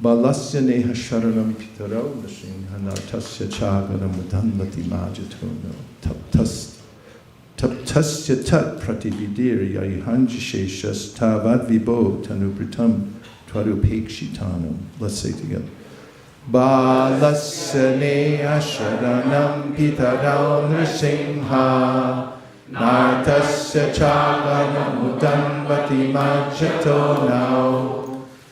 Balasya neha sharanam pitaro nrsimhanartasya chagaram udhanvati majatono taptasya tat pratividirya ihanjisheshas tavad vibo tanubritam tvarupekshitanam. Let's say together. Balasya neha sharanam pitaro nrsimha nartasya chagaram udhanvati majatono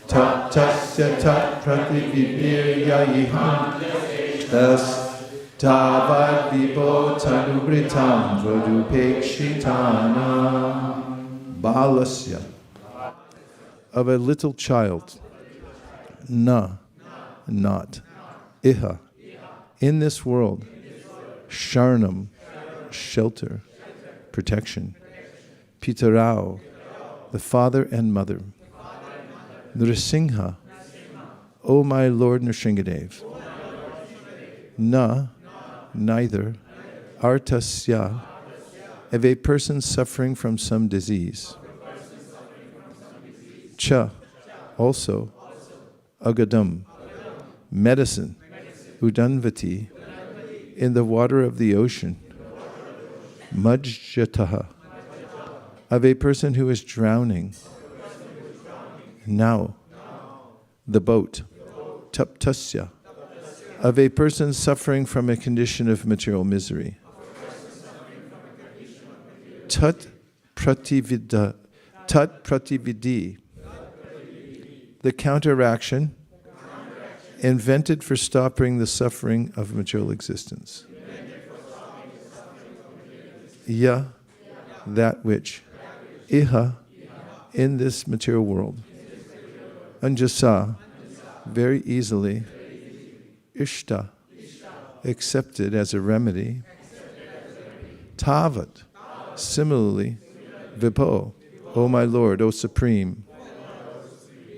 taptasya tat pratividirya ihanjisheshas tavad vibo tanubritam tvarupekshitanam. Balasya, of a little child, na, not, iha, in this world, sharanam, shelter, protection, pitarao, the father and mother, Nrsimha, O my Lord Nrsingadev, na, neither, artasya, of a person suffering from some disease, cha, also, agadam, medicine, udanvati, in the water of the ocean, majjataha, of a person who is drowning, now, the boat, taptasya, of a person suffering from a condition of material misery, tat pratividi, the counteraction invented for stopping the suffering of material existence. Ya, that which, iha, in this material world. Anjasa, very easily, ishta, accepted as a remedy. Tavat, similarly, vipo, O my Lord, O Supreme.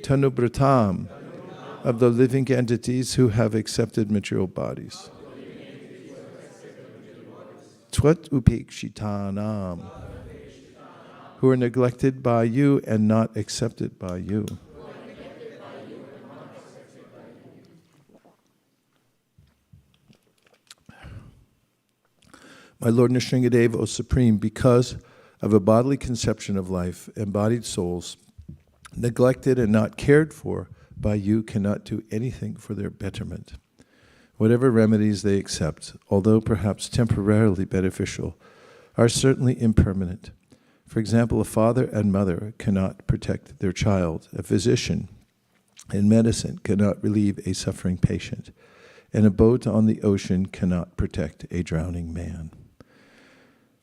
Tanubratam, of the living entities who have accepted material bodies. Twat upekshitanam, who are neglected by you and not accepted by you. My Lord Nrsingadev, O Supreme, because of a bodily conception of life, embodied souls, neglected and not cared for by you, cannot do anything for their betterment. Whatever remedies they accept, although perhaps temporarily beneficial, are certainly impermanent. For example, a father and mother cannot protect their child. A physician in medicine cannot relieve a suffering patient. And a boat on the ocean cannot protect a drowning man.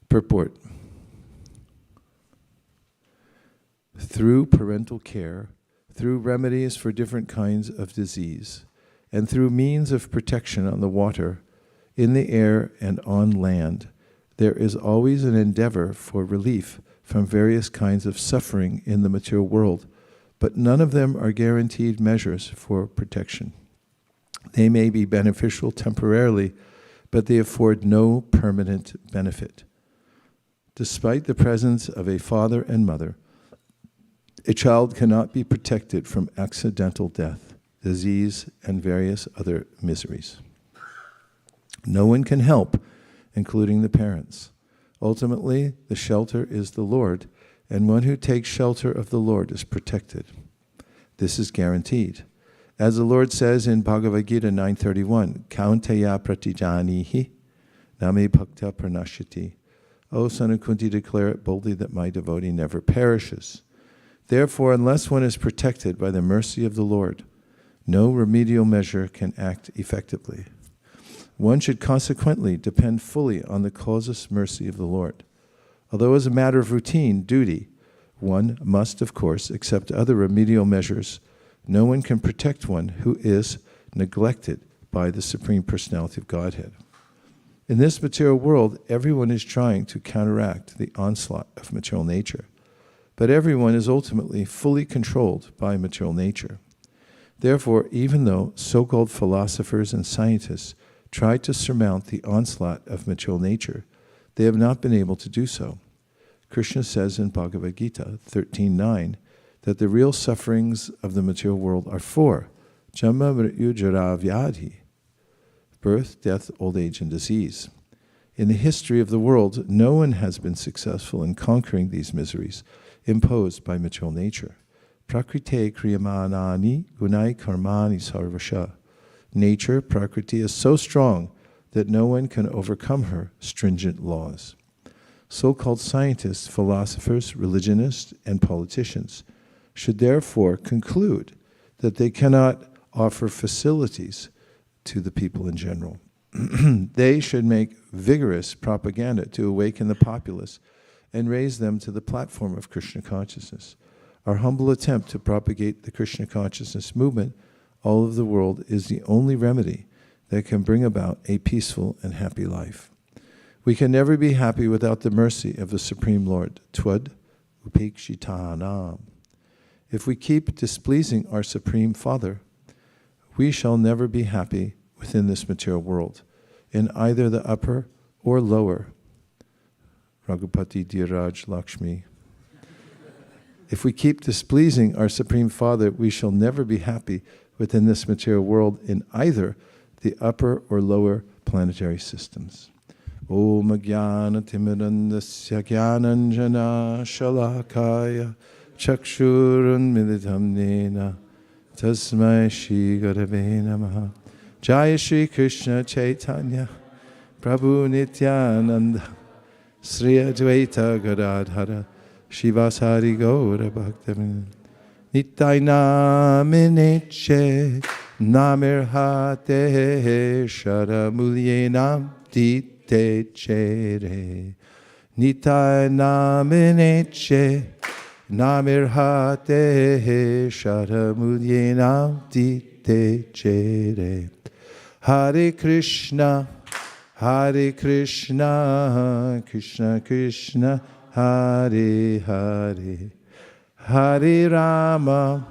Purport. Through parental care, through remedies for different kinds of disease, and through means of protection on the water, in the air, and on land, there is always an endeavor for relief from various kinds of suffering in the material world, but none of them are guaranteed measures for protection. They may be beneficial temporarily, but they afford no permanent benefit. Despite the presence of a father and mother, a child cannot be protected from accidental death, disease, and various other miseries. No one can help, including the parents. Ultimately, the shelter is the Lord, and one who takes shelter of the Lord is protected. This is guaranteed. As the Lord says in Bhagavad Gita 9:31, Kauntaya pratijanihi name bhakta pranashati. O son of Kunti, declare it boldly that my devotee never perishes. Therefore, unless one is protected by the mercy of the Lord, no remedial measure can act effectively. One should consequently depend fully on the causeless mercy of the Lord. Although as a matter of routine duty, one must, of course, accept other remedial measures, no one can protect one who is neglected by the Supreme Personality of Godhead. In this material world, everyone is trying to counteract the onslaught of material nature, but everyone is ultimately fully controlled by material nature. Therefore, even though so-called philosophers and scientists try to surmount the onslaught of material nature, they have not been able to do so. Krishna says in Bhagavad Gita 13:9 that the real sufferings of the material world are four: Janma mrityu jara vyadhi, birth, death, old age, and disease. In the history of the world, no one has been successful in conquering these miseries imposed by material nature. Prakrite kriyamanani gunai karmani sarvasha. Nature, Prakriti, is so strong that no one can overcome her stringent laws. So-called scientists, philosophers, religionists, and politicians should therefore conclude that they cannot offer facilities to the people in general. They should make vigorous propaganda to awaken the populace and raise them to the platform of Krishna consciousness. Our humble attempt to propagate the Krishna consciousness movement all over the world is the only remedy that can bring about a peaceful and happy life. We can never be happy without the mercy of the Supreme Lord. Twad upekshitanam. If we keep displeasing our Supreme Father, we shall never be happy within this material world, in either the upper or lower. Raghupati Dheeraj Lakshmi. If we keep displeasing our Supreme Father, we shall never be happy within this material world in either the upper or lower planetary systems. Om Jnana Timirandasya Jnananjana Shalakaya Chakshurun Militam Nena Tasmai Shri Gurave Namaha. Jaya Shri Krishna Chaitanya Prabhu Nityananda Sri Advaita Gadadhara Shivasari Gaura Bhaktavinda Nitai Naminiche Namirhate Sharamulye Nam Dite Chere Nitai Naminiche Namirhate Sharamulye Nam Dite Chere. Hare Krishna, Hare Krishna, Krishna Krishna, Hare Hare, Hare Rama,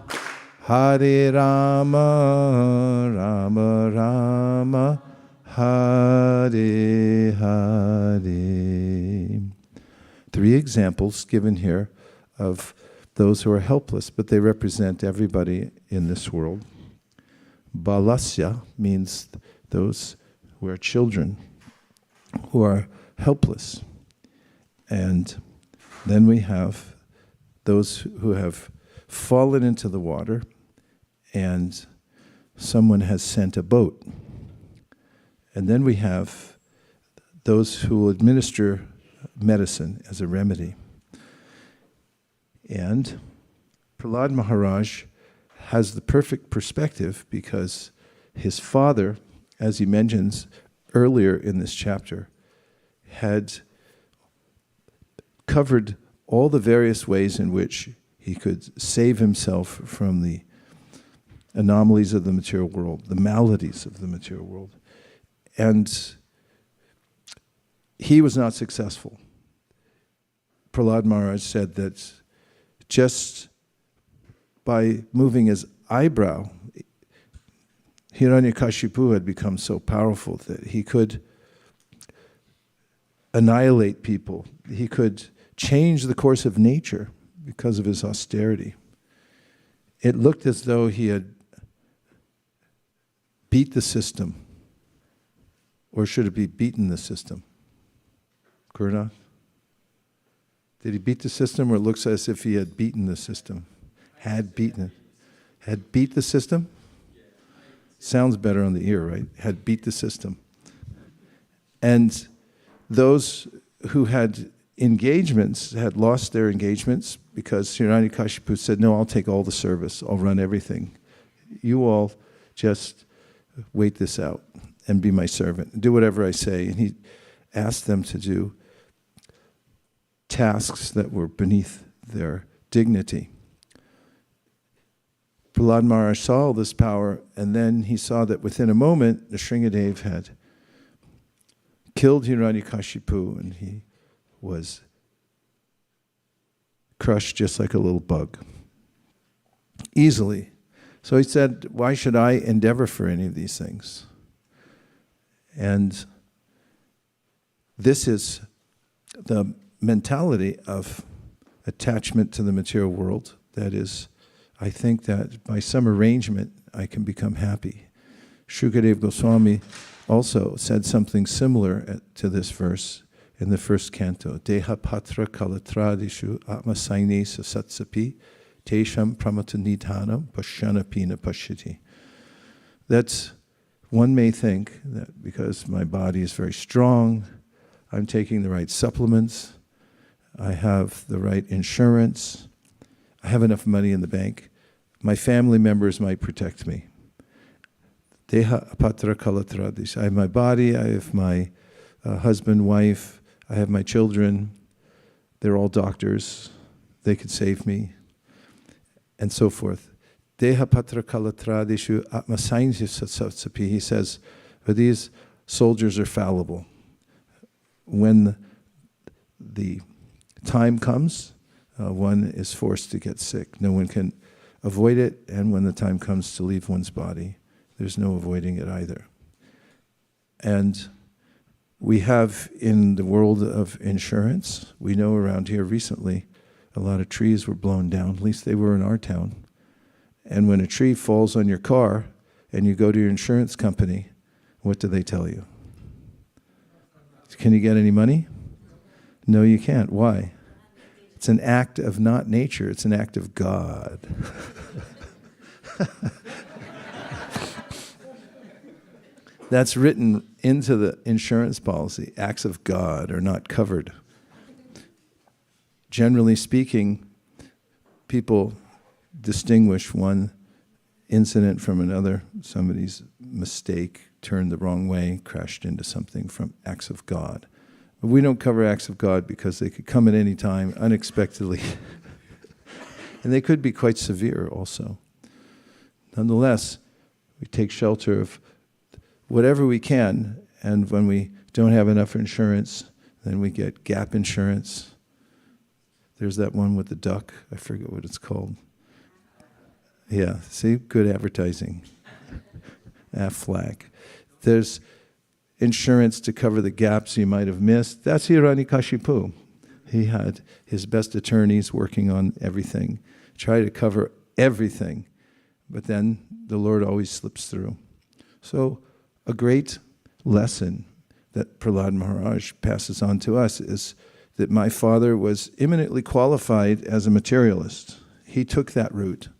Hare Rama, Rama Rama, Hare Hare. 3 examples given here of those who are helpless, but they represent everybody in this world. Balasya means those who are children, who are helpless. And then we have those who have fallen into the water and someone has sent a boat. And then we have those who will administer medicine as a remedy. And Prahlad Maharaj has the perfect perspective because his father, as he mentions earlier in this chapter, had covered all the various ways in which he could save himself from the anomalies of the material world, the maladies of the material world. And he was not successful. Prahlad Maharaj said that just by moving his eyebrow, Hiranyakashipu had become so powerful that he could annihilate people. He could change the course of nature because of his austerity. It looked as though he had beat the system. Or should it be beaten the system? Kṛṣṇa? Did he beat the system, or it looks as if he had beaten the system? Had beaten it. Had beat the system? Sounds better on the ear, right? Had beat the system. And those who had engagements had lost their engagements because Hiranyakashipu said, no, I'll take all the service. I'll run everything. You all just wait this out and be my servant. Do whatever I say. And he asked them to do tasks that were beneath their dignity. Prahlad Maharaj saw all this power, and then he saw that within a moment, the Shringadev had killed Hiranyakashipu, and he was crushed just like a little bug, easily. So he said, why should I endeavor for any of these things? And this is the mentality of attachment to the material world. That is, I think that by some arrangement, I can become happy. Shukadeva Goswami also said something similar to this verse in the first canto. Deha patra kalatradishu atmasaini satsapi tesham pramatanidhanam pashanapina pashyati. That's, one may think that because my body is very strong, I'm taking the right supplements, I have the right insurance, I have enough money in the bank, my family members might protect me. Deha patra kalatradishu. I have my body, I have my husband, wife, I have my children, they're all doctors, they could save me, and so forth. Deha patra kalatradishu atmasainsya satsapi. He says, but these soldiers are fallible. When the time comes, one is forced to get sick. No one can avoid it, and when the time comes to leave one's body, there's no avoiding it either. And we have in the world of insurance, we know around here recently, a lot of trees were blown down, at least they were in our town. And when a tree falls on your car and you go to your insurance company, what do they tell you? Can you get any money? No, you can't. Why? It's an act of not nature, it's an act of God. That's written into the insurance policy. Acts of God are not covered. Generally speaking, people distinguish one incident from another. Somebody's mistake, turned the wrong way, crashed into something, from acts of God. But we don't cover acts of God because they could come at any time, unexpectedly. And they could be quite severe also. Nonetheless, we take shelter of whatever we can, and when we don't have enough insurance, then we get gap insurance. There's that one with the duck, I forget what it's called. Yeah, see, good advertising. Aflac. There's insurance to cover the gaps you might have missed. That's Hiranyakashipu. He had his best attorneys working on everything, try to cover everything, but then the Lord always slips through. So a great lesson that Prahlad Maharaj passes on to us is that my father was eminently qualified as a materialist. He took that route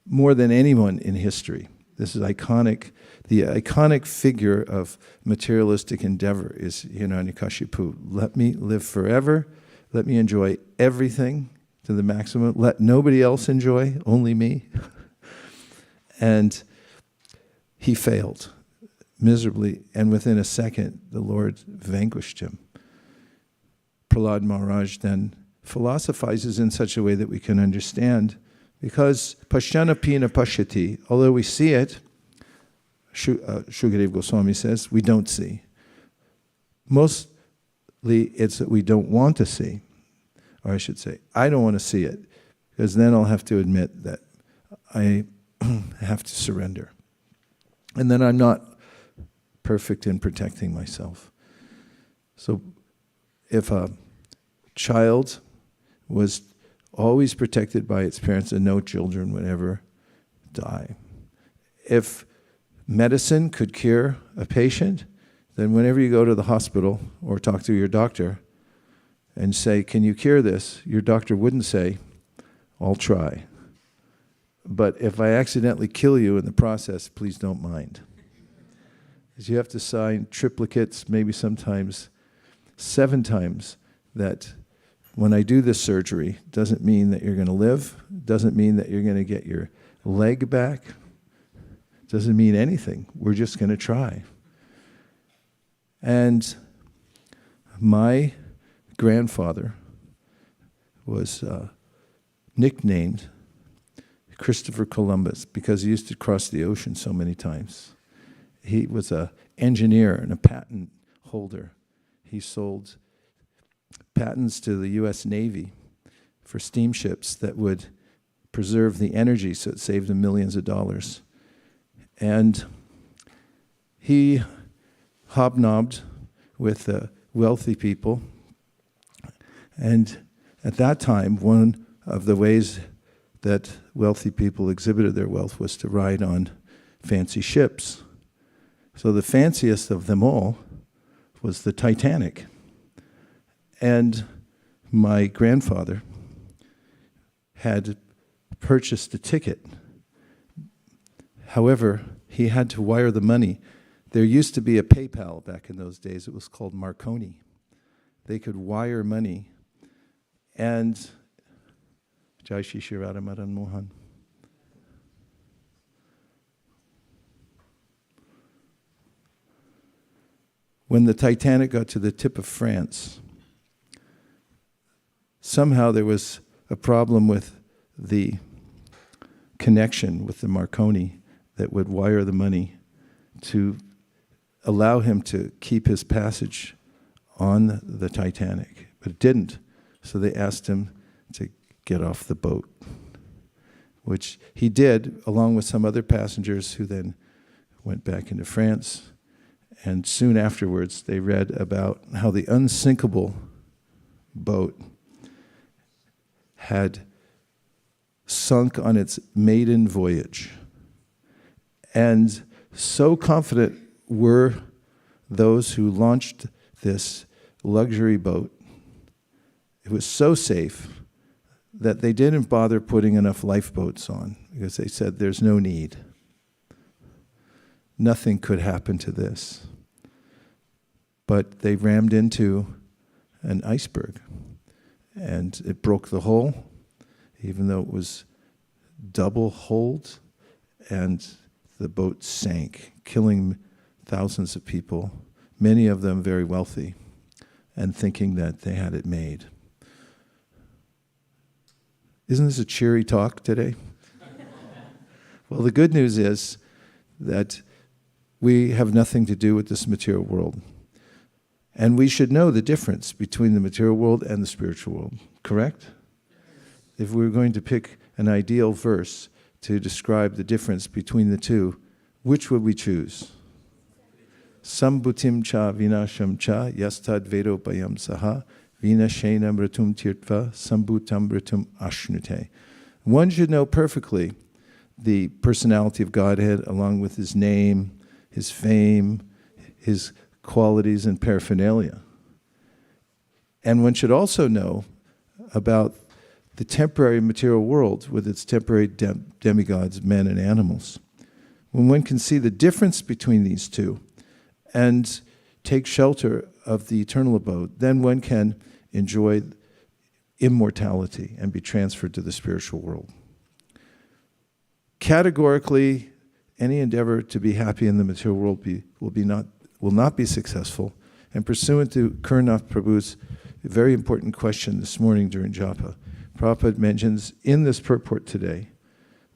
more than anyone in history. This is iconic. The iconic figure of materialistic endeavor is Hiranyakashipu. Let me live forever. Let me enjoy everything to the maximum. Let nobody else enjoy, only me. And he failed miserably, and within a second, the Lord vanquished him. Prahlad Maharaj then philosophizes in such a way that we can understand, because pasyanapina pashyati, although we see it, Shukadeva Goswami says, we don't see. Mostly it's that we don't want to see, or I should say, I don't want to see it, because then I'll have to admit that I have to surrender. And then I'm not perfect in protecting myself. So if a child was always protected by its parents, and no children would ever die. If medicine could cure a patient, then whenever you go to the hospital or talk to your doctor and say, can you cure this? Your doctor wouldn't say, I'll try. But if I accidentally kill you in the process, please don't mind. Because you have to sign triplicates, maybe sometimes 7 times, that when I do this surgery, doesn't mean that you're going to live, doesn't mean that you're going to get your leg back, doesn't mean anything. We're just going to try. And my grandfather was nicknamed Christopher Columbus because he used to cross the ocean so many times. He was an engineer and a patent holder. He sold patents to the U.S. Navy for steamships that would preserve the energy, so it saved them millions of dollars. And he hobnobbed with wealthy people. And at that time, one of the ways that wealthy people exhibited their wealth was to ride on fancy ships. So the fanciest of them all was the Titanic. And my grandfather had purchased a ticket. However, he had to wire the money. There used to be a PayPal back in those days. It was called Marconi. They could wire money. And Jai Shri Shri Radha Madan Mohan. When the Titanic got to the tip of France, somehow there was a problem with the connection with the Marconi that would wire the money to allow him to keep his passage on the Titanic. But it didn't. So they asked him to get off the boat, which he did, along with some other passengers who then went back into France. And soon afterwards, they read about how the unsinkable boat had sunk on its maiden voyage. And so confident were those who launched this luxury boat, it was so safe that they didn't bother putting enough lifeboats on, because they said there's no need. Nothing could happen to this. But they rammed into an iceberg, and it broke the hull, even though it was double hulled, and the boat sank, killing thousands of people, many of them very wealthy, and thinking that they had it made. Isn't this a cheery talk today? Well, the good news is that we have nothing to do with this material world. And we should know the difference between the material world and the spiritual world, correct? If we were going to pick an ideal verse to describe the difference between the two, which would we choose? Sambhutim cha vinasham cha yastad vedopayam saha vinashena mritum tirtva sambhutam mritum ashnute. One should know perfectly the personality of Godhead along with his name, his fame, his qualities and paraphernalia. And one should also know about the temporary material world with its temporary demigods, men and animals. When one can see the difference between these two and take shelter of the eternal abode, then one can enjoy immortality and be transferred to the spiritual world. Categorically, any endeavor to be happy in the material world will not be successful. And pursuant to Kṛṣṇa Prabhu's very important question this morning during japa, Prabhupada mentions in this purport today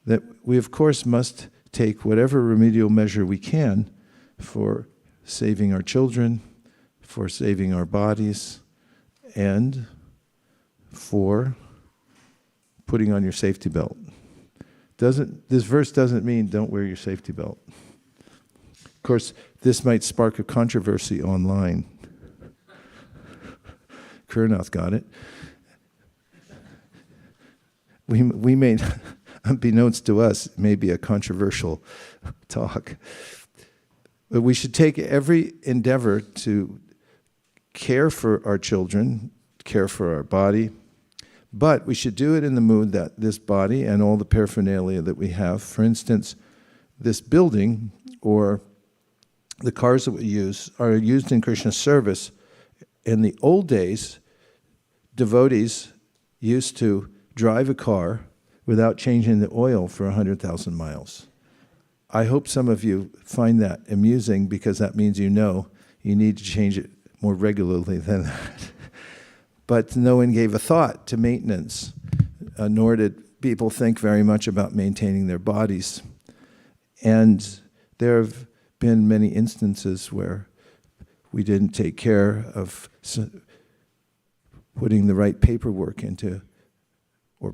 that we of course must take whatever remedial measure we can for saving our children, for saving our bodies, and for putting on your safety belt. This verse doesn't mean don't wear your safety belt. Of course, this might spark a controversy online. Kṛṣṇa's got it. We may, unbeknownst to us, it may be a controversial talk. But we should take every endeavor to care for our children, care for our body, but we should do it in the mood that this body and all the paraphernalia that we have, for instance, this building or the cars that we use, are used in Krishna's service. In the old days, devotees used to drive a car without changing the oil for 100,000 miles. I hope some of you find that amusing, because that means you know you need to change it more regularly than that. But no one gave a thought to maintenance, nor did people think very much about maintaining their bodies. And there have been many instances where we didn't take care of putting the right paperwork into, or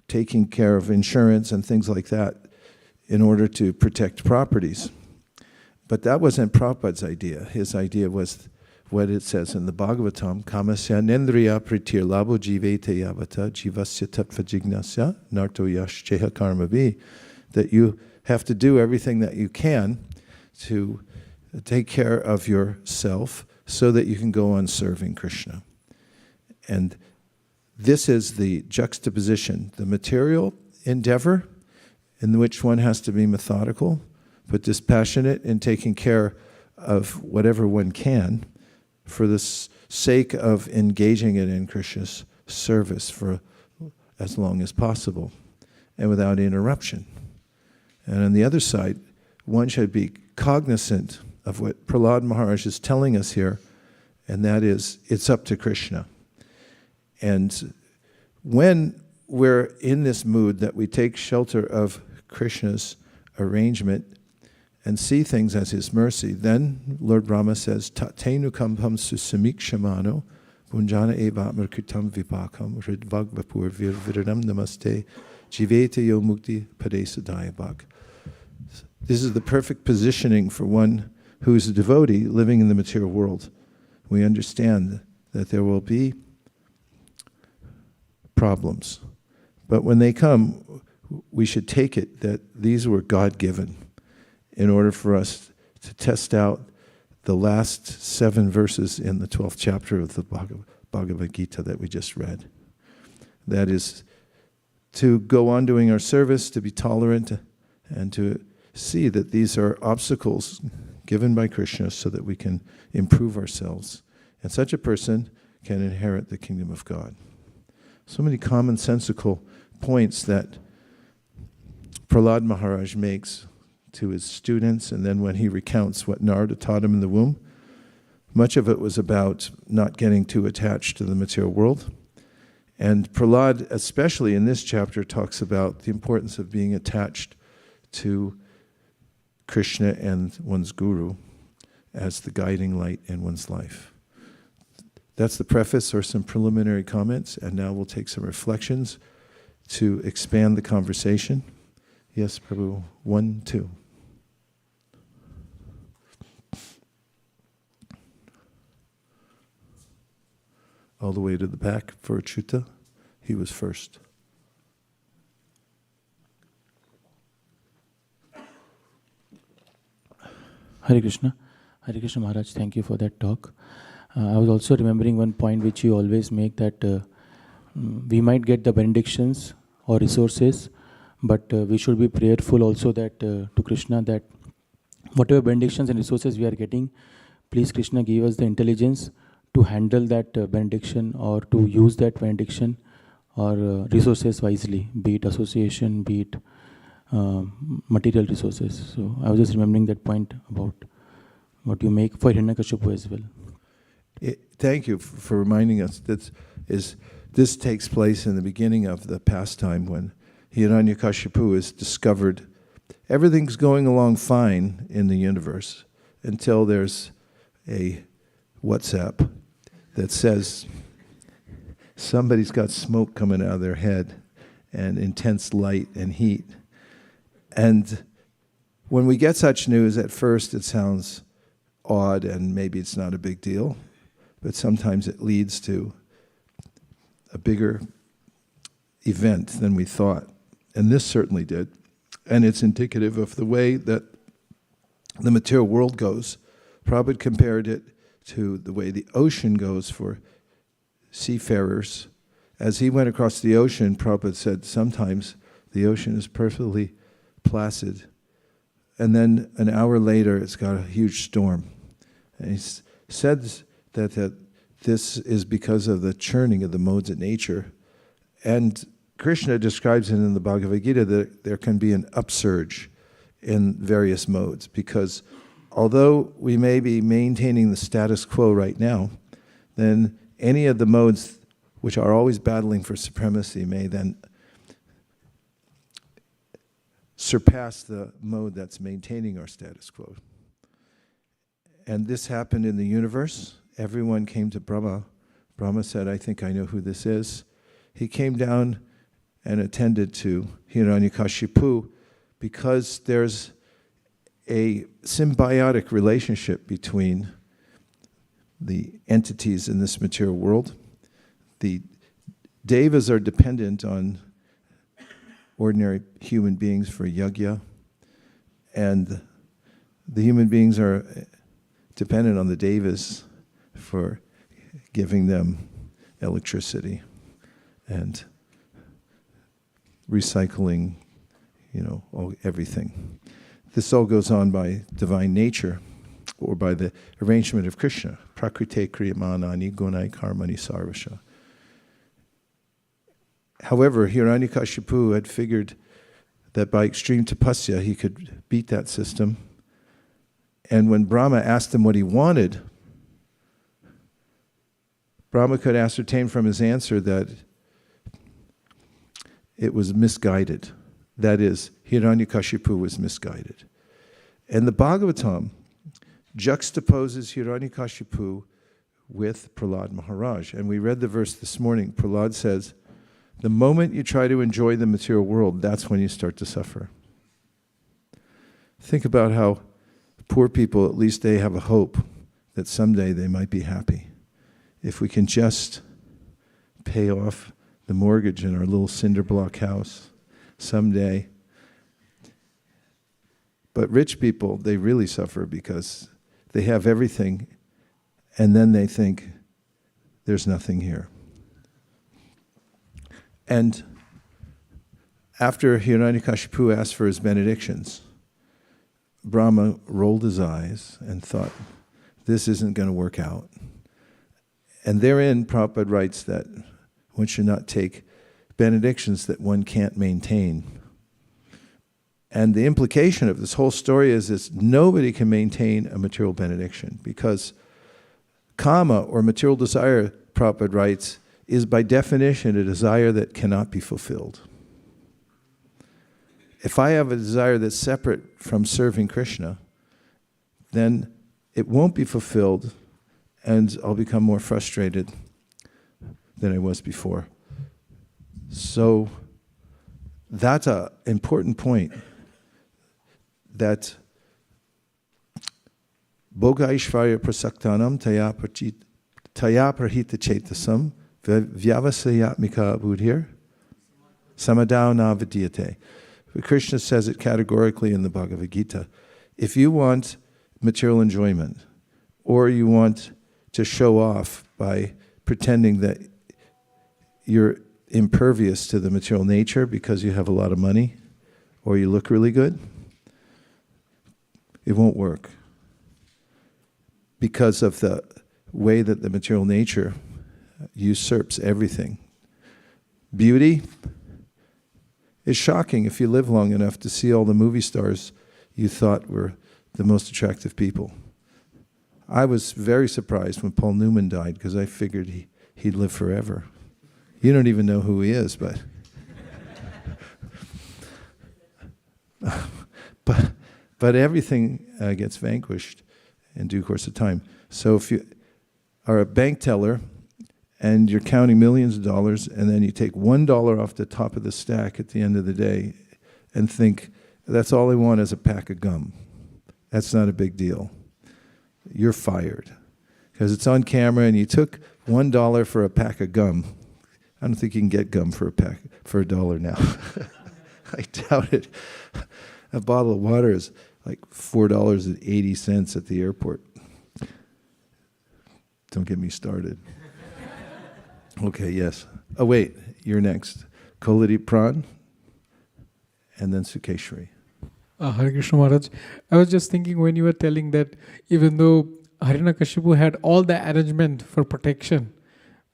taking care of insurance and things like that in order to protect properties. But that wasn't Prabhupada's idea. His idea was what it says in the Bhagavatam, kamasya nendriya pritir labo jivete yavata jivasya tattva jignasya narto yash cheha karma vi, that you have to do everything that you can to take care of yourself so that you can go on serving Krishna. And this is the juxtaposition, the material endeavor in which one has to be methodical, but dispassionate in taking care of whatever one can for the sake of engaging it in Krishna's service for as long as possible and without interruption. And on the other side, one should be cognizant of what Prahlad Maharaj is telling us here, and that is, it's up to Krishna. And when we're in this mood that we take shelter of Krishna's arrangement and see things as his mercy, then Lord Brahma says, Tatenu kampam susamikshamano punjana evatmar kritam vipakam ridvag vapur viradam namaste jivete yo mukti padesa dayabhag. This is the perfect positioning for one who is a devotee living in the material world. We understand that there will be problems, but when they come, we should take it that these were God-given in order for us to test out the last 7 verses in the 12th chapter of the Bhagavad Gita that we just read. That is, to go on doing our service, to be tolerant, and to see that these are obstacles given by Krishna so that we can improve ourselves. And such a person can inherit the kingdom of God. So many commonsensical points that Prahlad Maharaj makes to his students, and then when he recounts what Narada taught him in the womb, much of it was about not getting too attached to the material world. And Prahlad, especially in this chapter, talks about the importance of being attached to Krishna and one's guru as the guiding light in one's life. That's the preface or some preliminary comments, and now we'll take some reflections to expand the conversation. Yes, Prabhu. 1, 2. All the way to the back for Achyuta. He was first. Hare Krishna. Hare Krishna Maharaj, thank you for that talk. I was also remembering one point which you always make, that we might get the benedictions or resources, but we should be prayerful also that to Krishna, that whatever benedictions and resources we are getting, please Krishna give us the intelligence to handle that benediction or to use that benediction or resources wisely, be it association, be it material resources. So I was just remembering that point about what you make for Hiranyakashipu as well. Thank you for reminding us that this takes place in the beginning of the pastime when Hiranyakashipu is discovered. Everything's going along fine in the universe until there's a WhatsApp that says somebody's got smoke coming out of their head and intense light and heat. And when we get such news, at first it sounds odd and maybe it's not a big deal, but sometimes it leads to a bigger event than we thought. And this certainly did. And it's indicative of the way that the material world goes. Prabhupada compared it to the way the ocean goes for seafarers. As he went across the ocean, Prabhupada said sometimes the ocean is perfectly placid, and then an hour later it's got a huge storm. And he said that this is because of the churning of the modes of nature. And Krishna describes it in the Bhagavad Gita that there can be an upsurge in various modes, because although we may be maintaining the status quo right now, then any of the modes which are always battling for supremacy may then surpass the mode that's maintaining our status quo. And this happened in the universe. Everyone came to Brahma. Brahma said, I think I know who this is. He came down and attended to Hiranyakashipu because there's a symbiotic relationship between the entities in this material world. The devas are dependent on ordinary human beings for yajna, and the human beings are dependent on the devas for giving them electricity and recycling, everything. This all goes on by divine nature, or by the arrangement of Krishna. Prakrite kriyamanani gunai karmani sarvasha. However, Hiranyakashipu had figured that by extreme tapasya he could beat that system. And when Brahma asked him what he wanted, Brahma could ascertain from his answer that it was misguided. That is, Hiranyakashipu was misguided. And the Bhagavatam juxtaposes Hiranyakashipu with Prahlad Maharaj. And we read the verse this morning. Prahlad says, the moment you try to enjoy the material world, that's when you start to suffer. Think about how poor people, at least they have a hope that someday they might be happy. If we can just pay off the mortgage in our little cinder block house someday. But rich people, they really suffer because they have everything and then they think there's nothing here. And after Hiranyakashipu asked for his benedictions, Brahma rolled his eyes and thought, this isn't going to work out. And therein, Prabhupada writes that one should not take benedictions that one can't maintain. And the implication of this whole story is this: nobody can maintain a material benediction, because kama, or material desire, Prabhupada writes, is by definition a desire that cannot be fulfilled. If I have a desire that's separate from serving Krishna, then it won't be fulfilled, and I'll become more frustrated than I was before. So that's an important point, that Bhoga Ishvarya Prasaktanam Taya Prahita Chetasam Vyavasayatmika Buddhir Samadao Na Vidyate. Krishna says it categorically in the Bhagavad Gita. If you want material enjoyment, or you want to show off by pretending that you're impervious to the material nature because you have a lot of money, or you look really good, it won't work. Because of the way that the material nature usurps everything. Beauty is shocking if you live long enough to see all the movie stars you thought were the most attractive people. I was very surprised when Paul Newman died, because I figured he'd live forever. You don't even know who he is, but but everything gets vanquished in due course of time. So if you are a bank teller and you're counting millions of dollars, and then you take $1 off the top of the stack at the end of the day and think, that's all I want is a pack of gum. That's not a big deal. You're fired. Because it's on camera and you took $1 for a pack of gum. I don't think you can get gum for $1 now. I doubt it. A bottle of water is like $4.80 at the airport. Don't get me started. Okay, yes. Oh, wait, you're next. Koladi Pran, and then Sukeshwari. Hare Krishna Maharaj. I was just thinking when you were telling that even though Hiranyakashipu had all the arrangement for protection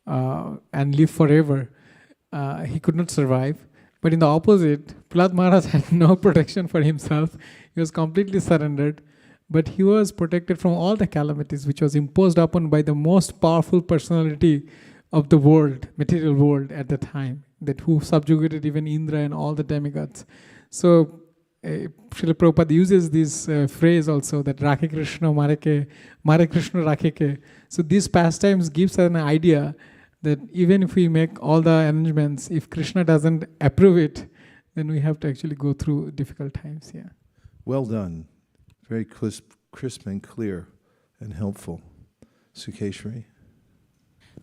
and live forever, he could not survive. But in the opposite, Prahlad Maharaj had no protection for himself. He was completely surrendered. But he was protected from all the calamities which was imposed upon by the most powerful personality of the world, material world at the time, that who subjugated even Indra and all the demigods. So Srila Prabhupada uses this phrase also, that Rakhe Krishna Mare Krishna Rakhe. So these pastimes gives us an idea that even if we make all the arrangements, if Krishna doesn't approve it, then we have to actually go through difficult times. Yeah. Well done. Very crisp and clear and helpful. Sukeshwari.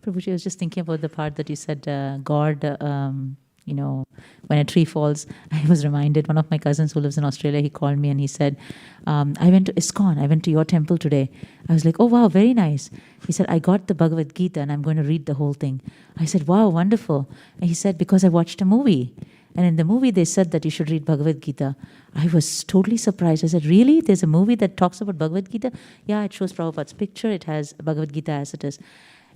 Prabhuji, I was just thinking about the part that you said, God, when a tree falls, I was reminded, one of my cousins who lives in Australia, he called me and he said, I went to ISKCON, I went to your temple today. I was like, oh, wow, very nice. He said, I got the Bhagavad Gita and I'm going to read the whole thing. I said, wow, wonderful. And he said, because I watched a movie. And in the movie, they said that you should read Bhagavad Gita. I was totally surprised. I said, really? There's a movie that talks about Bhagavad Gita? Yeah, it shows Prabhupada's picture. It has Bhagavad Gita as it is.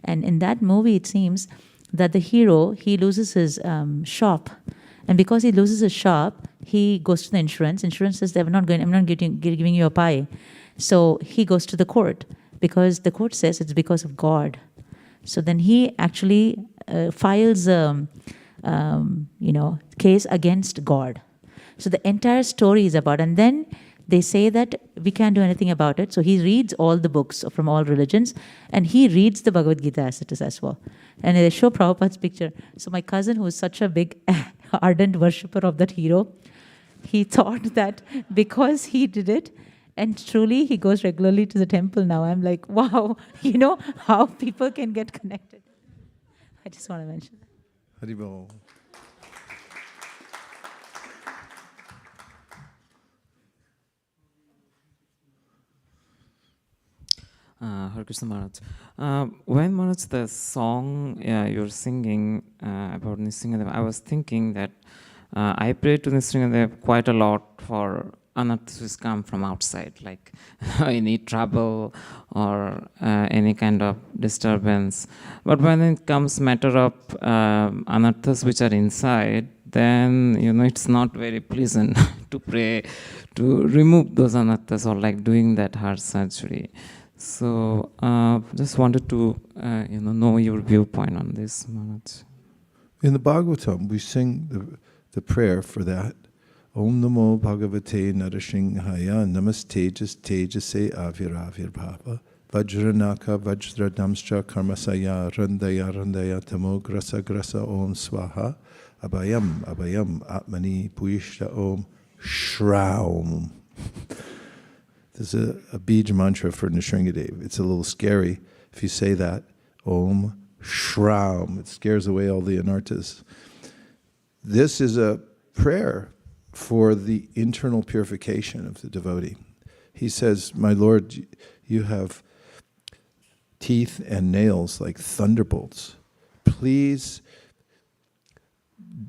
And in that movie, it seems that the hero, he loses his shop. And because he loses his shop, he goes to the insurance. Insurance says, I'm not giving you a pie. So he goes to the court because the court says it's because of God. So then he actually files case against God. So the entire story is about, and then they say that we can't do anything about it. So he reads all the books from all religions, and he reads the Bhagavad Gita as it is as well. And they show Prabhupada's picture. So my cousin, who is such a big, ardent worshipper of that hero, he thought that because he did it, and truly he goes regularly to the temple now. I'm like, wow, how people can get connected. I just want to mention that. Haribol. Hare Krishna Maharaj. When Maharaj, the song you're singing about Nisringadev, I was thinking that I pray to Nisringadev quite a lot for anarthas which come from outside, like any trouble or any kind of disturbance. But when it comes matter of anarthas which are inside, then it's not very pleasant to pray to remove those anarthas, or like doing that heart surgery. So just wanted to know your viewpoint on this, Maharaj. In the Bhagavatam, we sing the prayer for that. Om Namo Bhagavate Narasimhaya Namastejas Tejase Aviravir Bhava Vajranaka Vajradamscha Karmasaya Randaya Randaya Tamo Grasa Grasa Om Swaha Abhayam Abhayam Atmani Puishta Om Shraum. There's a bij mantra for Nisringadev. It's a little scary if you say that. Om Shraum. It scares away all the anarthas. This is a prayer for the internal purification of the devotee. He says, my Lord, you have teeth and nails like thunderbolts. Please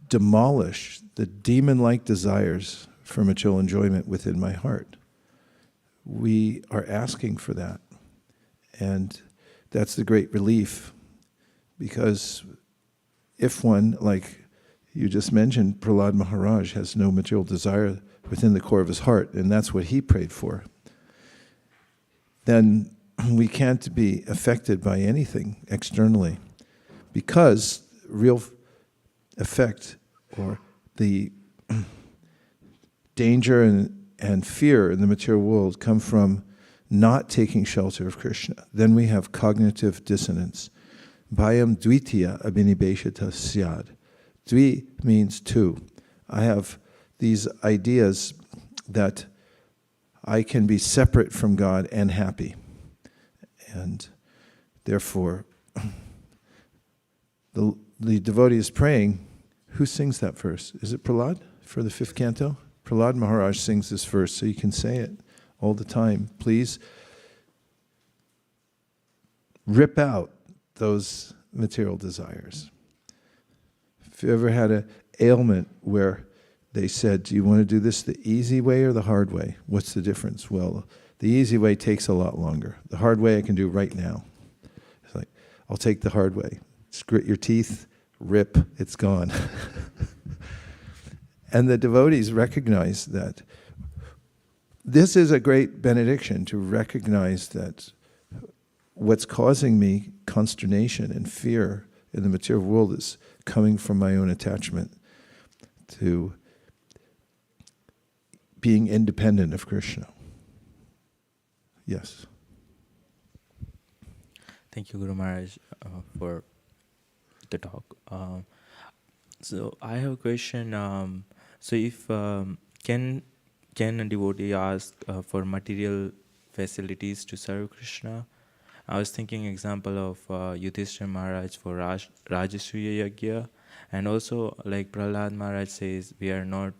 demolish the demon-like desires for material enjoyment within my heart. We are asking for that. And that's the great relief, because if one, like you just mentioned, Prahlad Maharaj has no material desire within the core of his heart, and that's what he prayed for, then we can't be affected by anything externally, because real effect, or the danger and fear in the material world, come from not taking shelter of Krishna. Then we have cognitive dissonance. Bhayam dvitiya abhinibheshata syad. Dvi means two. I have these ideas that I can be separate from God and happy. And therefore, the devotee is praying. Who sings that verse? Is it Prahlad for the 5th canto? Prahlad Maharaj sings this verse, so you can say it all the time. Please rip out those material desires. If you ever had an ailment where they said, do you want to do this the easy way or the hard way? What's the difference? Well, the easy way takes a lot longer. The hard way I can do right now. It's like, I'll take the hard way. Grit your teeth, rip, it's gone. And the devotees recognize that this is a great benediction, to recognize that what's causing me consternation and fear in the material world is coming from my own attachment to being independent of Krishna. Yes. Thank you, Guru Maharaj, for the talk. So I have a question. So if can a devotee ask for material facilities to serve Krishna? I was thinking example of Yudhishthira Maharaj for Rajasuya Yagya, and also like Prahlad Maharaj says, we are not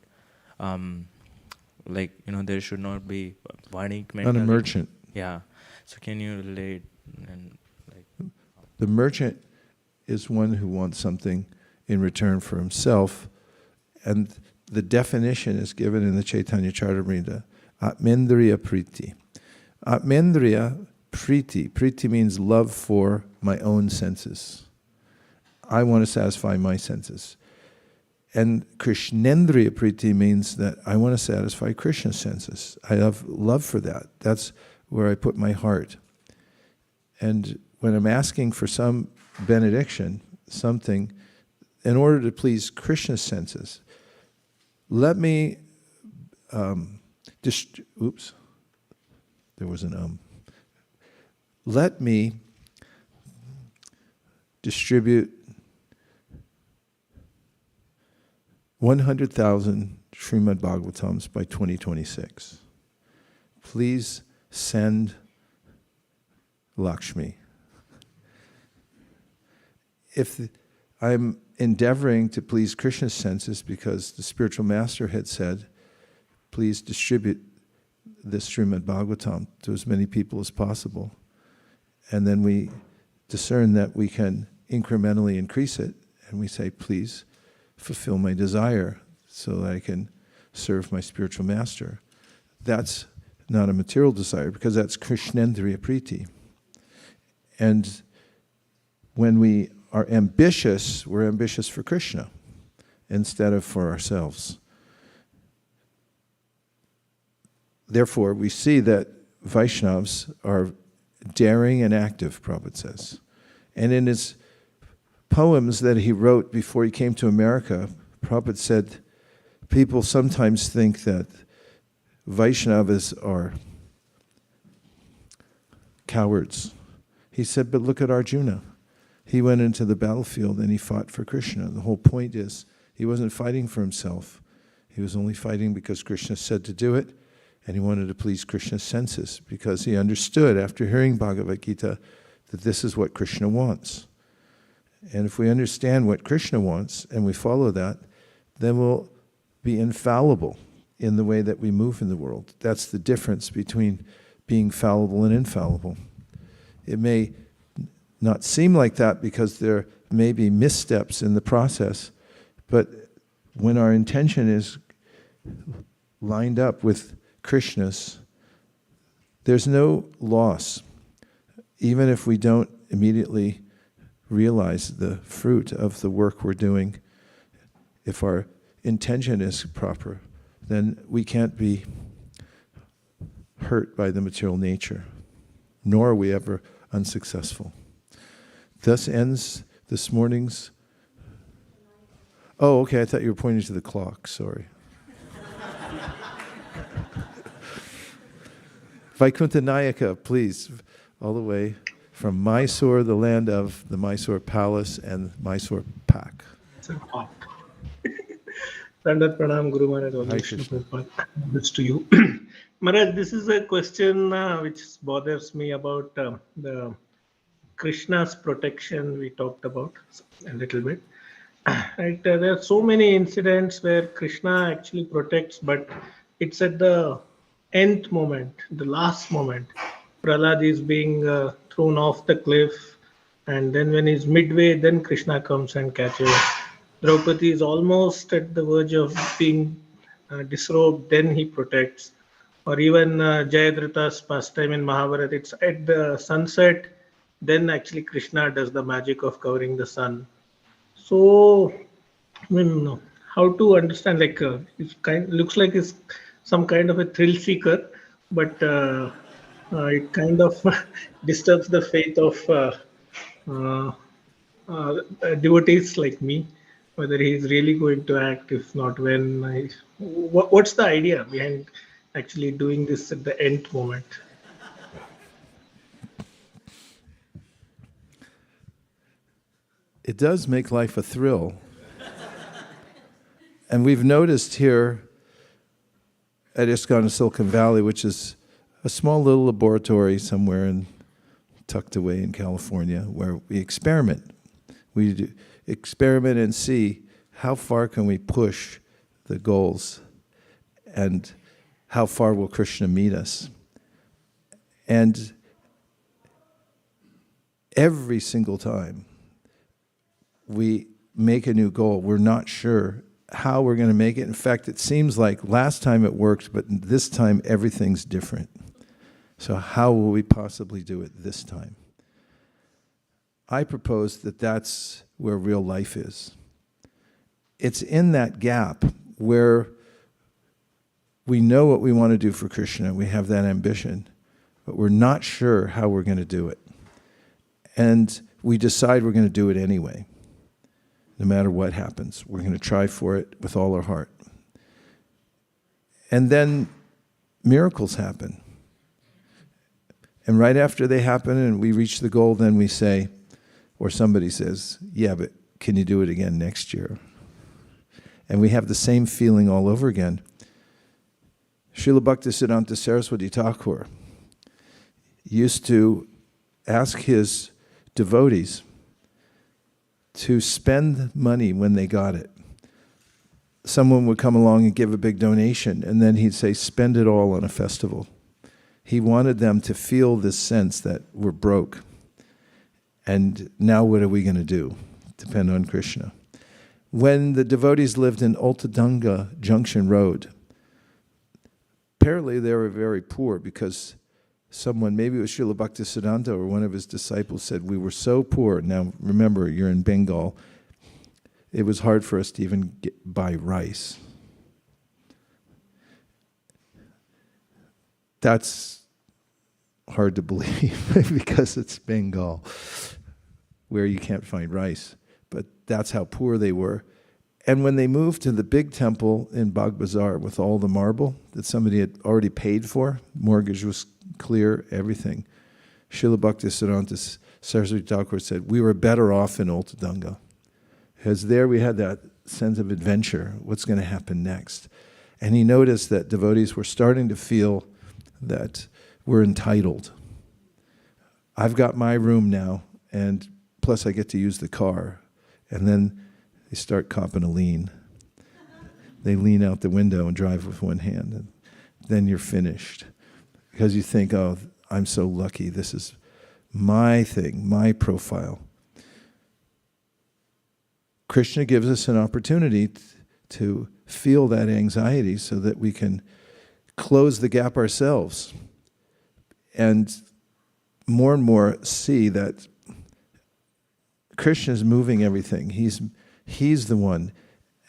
there should not be Vanik mentality. Not a merchant. Yeah. So can you relate and like? The merchant is one who wants something in return for himself, and the definition is given in the Chaitanya Charitamrita, Atmendriya Priti. Atmendriya Priti. Priti means love for my own senses. I want to satisfy my senses. And Krishnendriya Priti means that I want to satisfy Krishna's senses. I have love for that. That's where I put my heart. And when I'm asking for some benediction, something, in order to please Krishna's senses, let me let me distribute 100,000 Srimad Bhagavatams by 2026. Please send Lakshmi. If I'm endeavoring to please Krishna's senses because the spiritual master had said, please distribute this Srimad Bhagavatam to as many people as possible. And then we discern that we can incrementally increase it, and we say, please fulfill my desire so that I can serve my spiritual master. That's not a material desire, because that's Krishnendriya Priti. And when we are ambitious, we're ambitious for Krishna instead of for ourselves. Therefore, we see that Vaishnavas are daring and active, Prabhupada says. And in his poems that he wrote before he came to America, Prabhupada said, people sometimes think that Vaishnavas are cowards. He said, but look at Arjuna. He went into the battlefield and he fought for Krishna. The whole point is, he wasn't fighting for himself. He was only fighting because Krishna said to do it, and he wanted to please Krishna's senses, because he understood after hearing Bhagavad Gita that this is what Krishna wants. And if we understand what Krishna wants and we follow that, then we'll be infallible in the way that we move in the world. That's the difference between being fallible and infallible. It may not seem like that because there may be missteps in the process, but when our intention is lined up with Krishna's, there's no loss, even if we don't immediately realize the fruit of the work we're doing. If our intention is proper, then we can't be hurt by the material nature, nor are we ever unsuccessful. Thus ends this morning's... Oh, okay, I thought you were pointing to the clock, sorry. Vaikuntha Nayaka, please, all the way from Mysore, the land of the Mysore Palace and Mysore Pak. Dandat Pranam, Guru Maharaj. Hare Krishna. This to you. Maharaj, this is a question which bothers me about the Krishna's protection we talked about a little bit. Right, there are so many incidents where Krishna actually protects, but it's at the nth moment, the last moment. Prahlad is being thrown off the cliff, and then when he's midway, then Krishna comes and catches. Draupadi is almost at the verge of being disrobed, then he protects. Or even Jayadratha's pastime in Mahabharata, it's at the sunset, then actually Krishna does the magic of covering the sun. So, I mean, how to understand, like, it looks like it's some kind of a thrill seeker, but it kind of disturbs the faith of devotees like me, whether he's really going to act, if not when. What's the idea behind actually doing this at the nth moment? It does make life a thrill. And we've noticed here at ISKCON of Silicon Valley, which is a small little laboratory somewhere in tucked away in California, where we experiment. We do experiment and see how far can we push the goals and how far will Krishna meet us. And every single time we make a new goal, we're not sure how we're going to make it. In fact, it seems like last time it worked, but this time everything's different. So how will we possibly do it this time? I propose that that's where real life is. It's in that gap where we know what we want to do for Krishna, we have that ambition, but we're not sure how we're going to do it. And we decide we're going to do it anyway. No matter what happens, we're going to try for it with all our heart. And then miracles happen. And right after they happen and we reach the goal, then we say, or somebody says, yeah, but can you do it again next year? And we have the same feeling all over again. Srila Bhaktisiddhanta Saraswati Thakur used to ask his devotees to spend money when they got it. Someone would come along and give a big donation, and then he'd say, spend it all on a festival. He wanted them to feel this sense that we're broke. And now what are we going to do? Depend on Krishna. When the devotees lived in Ultadanga Junction Road, apparently they were very poor because someone, maybe it was Srila Bhaktisiddhanta or one of his disciples, said, we were so poor. Now remember, you're in Bengal. It was hard for us to even buy rice. That's hard to believe because it's Bengal, where you can't find rice. But that's how poor they were. And when they moved to the big temple in Bagh Bazar with all the marble that somebody had already paid for, mortgage was clear, everything, Srila Bhaktisiddhanta Saraswati Thakur said, we were better off in Ultadanga. Because there we had that sense of adventure, what's going to happen next. And he noticed that devotees were starting to feel that we're entitled. I've got my room now, and plus I get to use the car. And then they start copping a lean. They lean out the window and drive with one hand, and then you're finished. Because you think, oh, I'm so lucky, this is my thing, my profile. Krishna gives us an opportunity to feel that anxiety so that we can close the gap ourselves and more see that Krishna is moving everything. He's the one.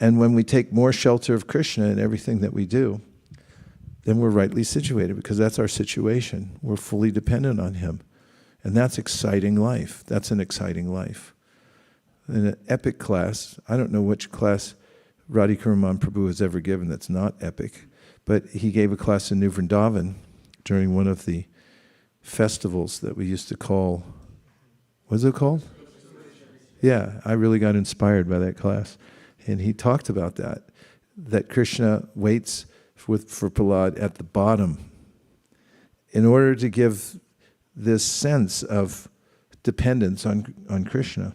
And when we take more shelter of Krishna in everything that we do, then we're rightly situated because that's our situation. We're fully dependent on Him. And that's exciting life. That's an exciting life. In an epic class, I don't know which class Radhikaraman Prabhu has ever given that's not epic, but he gave a class in New Vrindavan during one of the festivals that we used to call, what is it called? Yeah, I really got inspired by that class. And he talked about that Krishna waits for Prahlad at the bottom in order to give this sense of dependence on Krishna.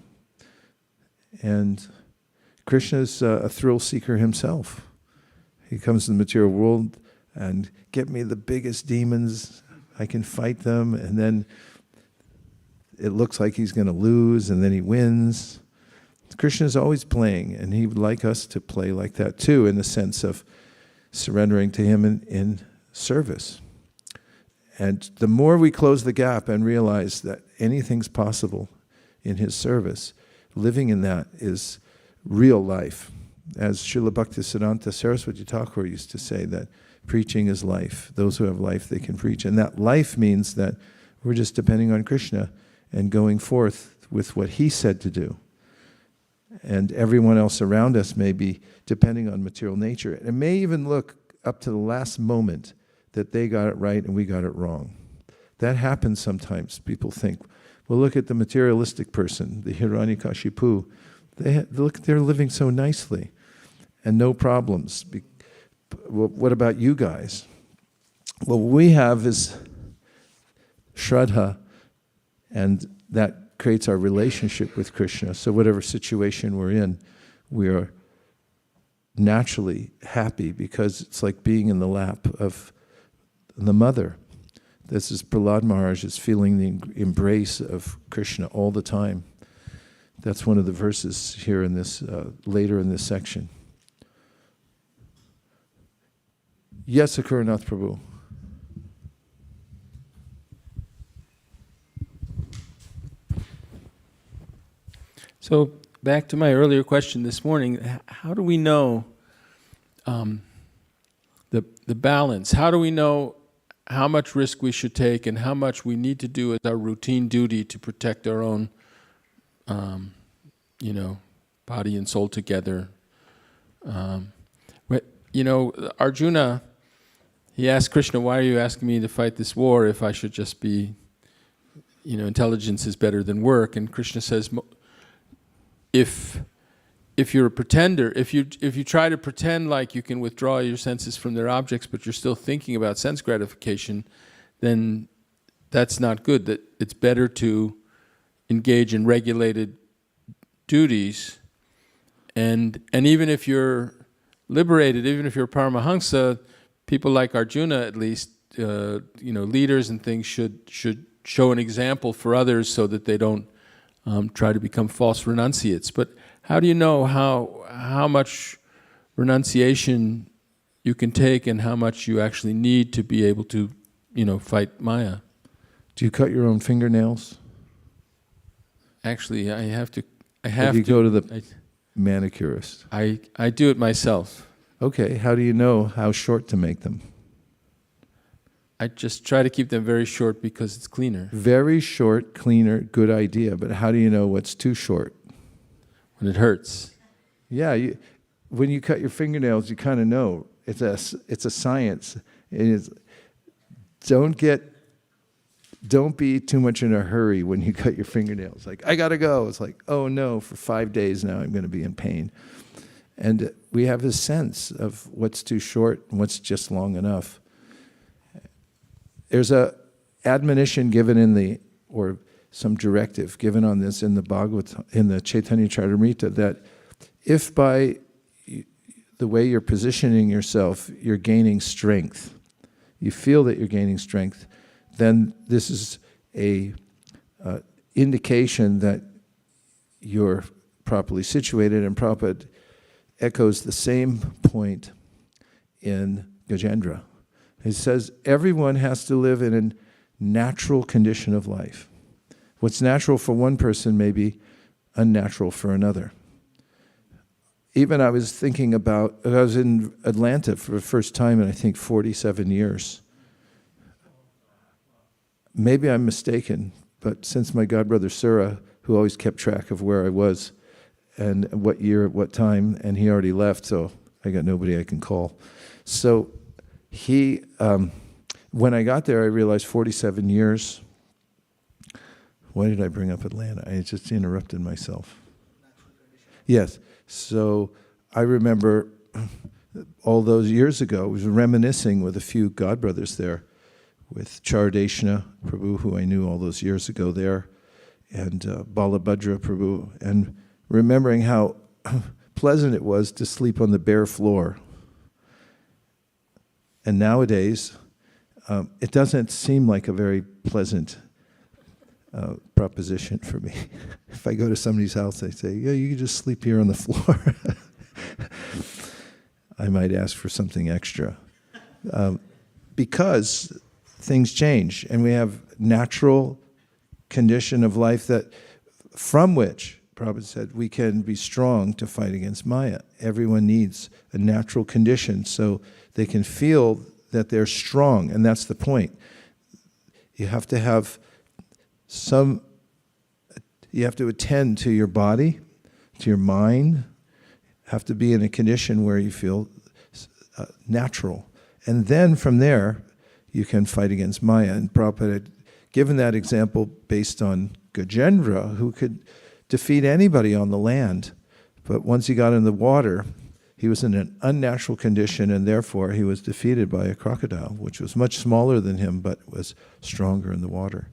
And Krishna is a thrill seeker himself. He comes to the material world and get me the biggest demons, I can fight them, and then it looks like he's going to lose, and then he wins. Krishna is always playing, and he would like us to play like that too, in the sense of surrendering to him in service. And the more we close the gap and realize that anything's possible in his service, living in that is real life. As Srila Bhaktisiddhanta Saraswati Thakur used to say, that preaching is life. Those who have life, they can preach. And that life means that we're just depending on Krishna and going forth with what he said to do. And everyone else around us may be depending on material nature. It may even look up to the last moment that they got it right and we got it wrong. That happens sometimes. People think, well, look at the materialistic person, the Hiranyakashipu. They're living so nicely and no problems. Well, what about you guys? Well, what we have is Shraddha And that creates our relationship with Krishna. So whatever situation we're in, we are naturally happy because it's like being in the lap of the mother. This is Prahlad Maharaj is feeling the embrace of Krishna all the time. That's one of the verses here in this, later in this section. Yes, Akuranath Prabhu. So back to my earlier question this morning, how do we know the balance? How do we know how much risk we should take and how much we need to do as our routine duty to protect our own, body and soul together? Arjuna, he asked Krishna, why are you asking me to fight this war if I should just be, intelligence is better than work? And Krishna says, if you're a pretender, if you try to pretend like you can withdraw your senses from their objects, but you're still thinking about sense gratification, then that's not good. That it's better to engage in regulated duties, and even if you're liberated, even if you're a Paramahansa, people like Arjuna, at least, leaders and things should show an example for others so that they don't try to become false renunciates. But how do you know how much renunciation you can take and how much you actually need to be able to, fight Maya? Do you cut your own fingernails? Actually, I have to. Or do you go to the manicurist? I do it myself. Okay, how do you know how short to make them? I just try to keep them very short because it's cleaner. Very short, cleaner, good idea. But how do you know what's too short? When it hurts. Yeah, when you cut your fingernails, you kind of know. It's a science. It is. Don't be too much in a hurry when you cut your fingernails. Like, I gotta go. It's like, oh no, for 5 days now I'm going to be in pain. And we have a sense of what's too short and what's just long enough. There's a admonition given or some directive given on this in the in the Chaitanya Charitamrita, that if by the way you're positioning yourself, you're gaining strength, you feel that you're gaining strength, then this is a indication that you're properly situated. And Prabhupada echoes the same point in Gajendra. He says everyone has to live in a natural condition of life. What's natural for one person may be unnatural for another. Even I was thinking about, I was in Atlanta for the first time in I think 47 years. Maybe I'm mistaken, but since my godbrother Sura, who always kept track of where I was and what year at what time, and he already left, so I got nobody I can call. So he, when I got there, I realized 47 years. Why did I bring up Atlanta? I just interrupted myself. Yes. So I remember all those years ago, I was reminiscing with a few godbrothers there, with Chardeshna Prabhu, who I knew all those years ago there, and Balabhadra Prabhu, and remembering how pleasant it was to sleep on the bare floor. And nowadays, it doesn't seem like a very pleasant proposition for me. If I go to somebody's house, they say, yeah, you can just sleep here on the floor. I might ask for something extra. Because things change, and we have natural condition of life that, from which, Prabhupada said, we can be strong to fight against Maya. Everyone needs a natural condition so they can feel that they're strong, and that's the point. You have to have you have to attend to your body, to your mind, have to be in a condition where you feel natural. And then from there, you can fight against Maya. And Prabhupada had given that example based on Gajendra, who could defeat anybody on the land. But once he got in the water, he was in an unnatural condition, and therefore he was defeated by a crocodile, which was much smaller than him, but was stronger in the water.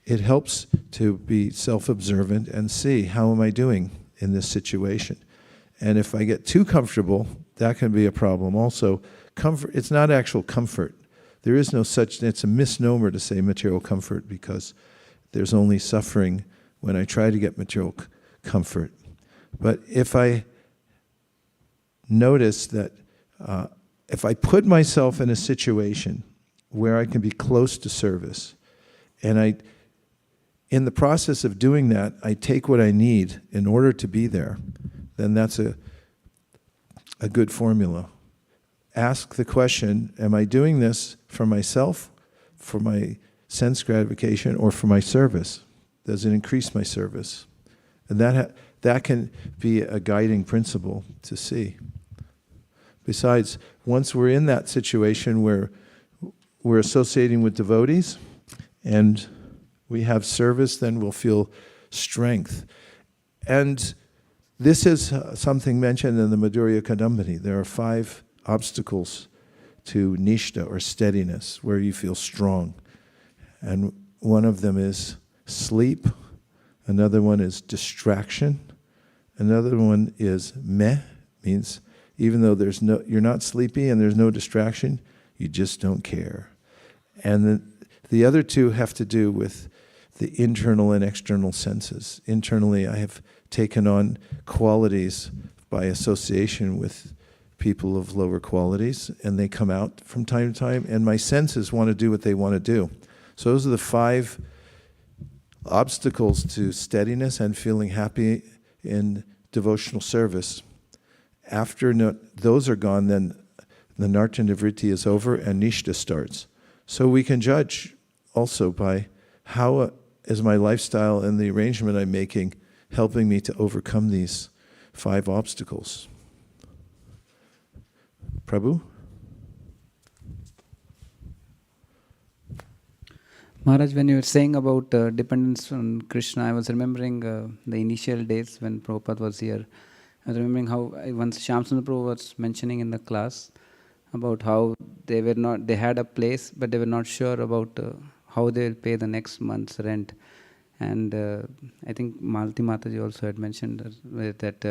it helps to be self-observant and see, how am I doing in this situation? And if I get too comfortable, that can be a problem. Also, comfort, it's not actual comfort. There is no such, it's a misnomer to say material comfort, because there's only suffering when I try to get material comfort. But if I notice that if I put myself in a situation where I can be close to service, and in the process of doing that, I take what I need in order to be there, then that's a good formula. Ask the question, am I doing this for myself, for my sense gratification, or for my service? Does it increase my service? And that can be a guiding principle to see. Besides, once we're in that situation where we're associating with devotees and we have service, then we'll feel strength. And this is something mentioned in the Madhurya Kadambini. There are 5 obstacles to nishta, or steadiness, where you feel strong. And one of them is sleep. Another one is distraction. Another one is meh, means even though you're not sleepy and there's no distraction, you just don't care. And the other 2 have to do with the internal and external senses. Internally, I have taken on qualities by association with people of lower qualities, and they come out from time to time, and my senses want to do what they want to do. So those are the 5 obstacles to steadiness and feeling happy in devotional service. After those are gone, then the nartya-nivritti is over and nishta starts. So we can judge also by how is my lifestyle and the arrangement I'm making helping me to overcome these 5 obstacles. Prabhu? Maharaj, when you were saying about dependence on Krishna, I was remembering the initial days when Prabhupada was here. I was remembering how once Shyamsundar Prabhu was mentioning in the class about how they had a place, but they were not sure about how they will pay the next month's rent. And I think Malti Mataji also had mentioned that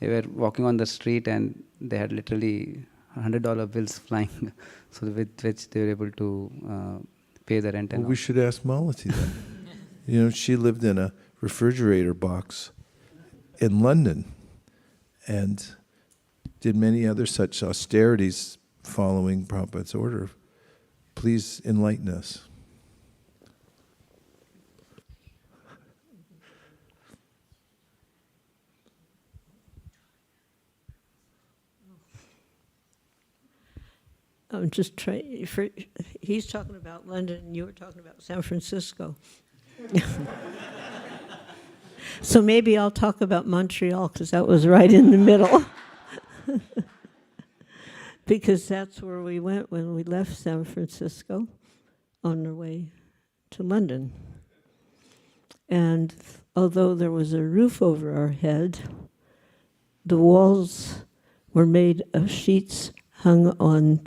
they were walking on the street and they had literally $100 bills flying, so with which they were able to pay the rent. Well, we should ask Malati then. She lived in a refrigerator box in London and did many other such austerities following Prabhupada's order. Please enlighten us. I'm just trying. He's talking about London, and you were talking about San Francisco. So maybe I'll talk about Montreal, because that was right in the middle. Because that's where we went when we left San Francisco on our way to London. And although there was a roof over our head, the walls were made of sheets hung on